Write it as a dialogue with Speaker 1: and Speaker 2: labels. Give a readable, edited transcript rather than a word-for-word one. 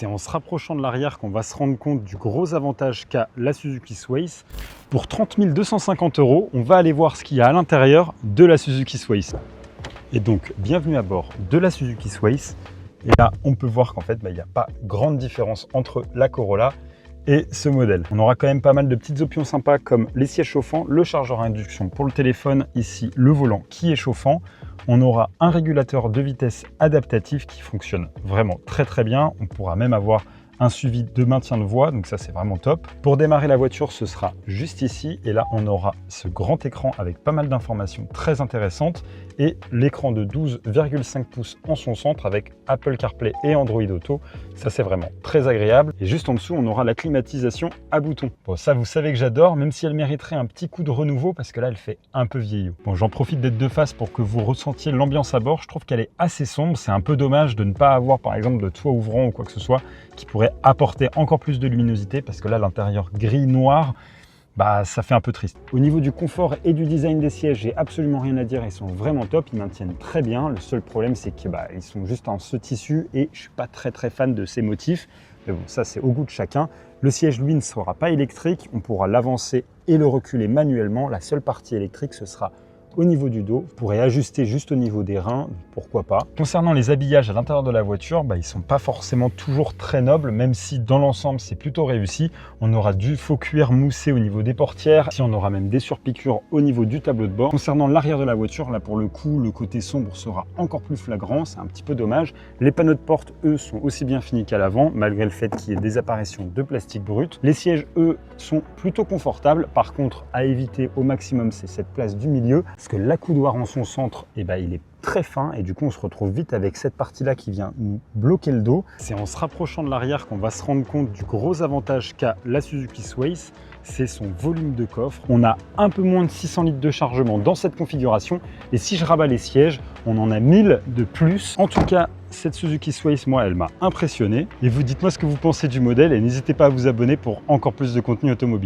Speaker 1: C'est en se rapprochant de l'arrière qu'on va se rendre compte du gros avantage qu'a la Suzuki Sways. Pour 30 250 €, on va aller voir ce qu'il y a à l'intérieur de la Suzuki Sways. Et donc, bienvenue à bord de la Suzuki Sways. Et là, on peut voir qu'en fait, il n'y a pas grande différence entre la Corolla et ce modèle. On aura quand même pas mal de petites options sympas comme les sièges chauffants, le chargeur à induction pour le téléphone, ici le volant qui est chauffant. On aura un régulateur de vitesse adaptatif qui fonctionne vraiment très bien. On pourra même avoir un suivi de maintien de voie, donc ça c'est vraiment top. Pour démarrer la voiture, ce sera juste ici et là on aura ce grand écran avec pas mal d'informations très intéressantes et l'écran de 12,5 pouces en son centre avec Apple CarPlay et Android Auto. Ça c'est vraiment très agréable. Et juste en dessous, on aura la climatisation à boutons. Bon, ça vous savez que j'adore, même si elle mériterait un petit coup de renouveau parce que là elle fait un peu vieillot. Bon, j'en profite d'être de face pour que vous ressentiez l'ambiance à bord. Je trouve qu'elle est assez sombre. C'est un peu dommage de ne pas avoir par exemple de toit ouvrant ou quoi que ce soit qui pourrait apporter encore plus de luminosité parce que là l'intérieur gris-noir, ça fait un peu triste. Au niveau du confort et du design des sièges, j'ai absolument rien à dire, ils sont vraiment top, ils maintiennent très bien. Le seul problème c'est qu'ils sont juste en ce tissu et je suis pas très fan de ces motifs. Mais bon, ça c'est au goût de chacun. Le siège lui ne sera pas électrique, on pourra l'avancer et le reculer manuellement. La seule partie électrique ce sera au niveau du dos. Vous pourrez ajuster juste au niveau des reins, pourquoi pas. Concernant les habillages à l'intérieur de la voiture, ils sont pas forcément toujours très nobles, même si dans l'ensemble c'est plutôt réussi. On aura du faux cuir moussé au niveau des portières, si on aura même des surpiqûres au niveau du tableau de bord. Concernant l'arrière de la voiture, là pour le coup, le côté sombre sera encore plus flagrant, c'est un petit peu dommage. Les panneaux de porte, eux, sont aussi bien finis qu'à l'avant, malgré le fait qu'il y ait des apparitions de plastique brut. Les sièges, eux, sont plutôt confortables. Par contre, à éviter au maximum, c'est cette place du milieu, parce que l'accoudoir en son centre, il est très fin et du coup on se retrouve vite avec cette partie là qui vient nous bloquer le dos. C'est en se rapprochant de l'arrière qu'on va se rendre compte du gros avantage qu'a la Suzuki Sways, c'est son volume de coffre. On a un peu moins de 600 litres de chargement dans cette configuration et si je rabats les sièges, on en a 1000 de plus. En tout cas, cette Suzuki Sways, moi, elle m'a impressionné. Et vous dites-moi ce que vous pensez du modèle et n'hésitez pas à vous abonner pour encore plus de contenu automobile.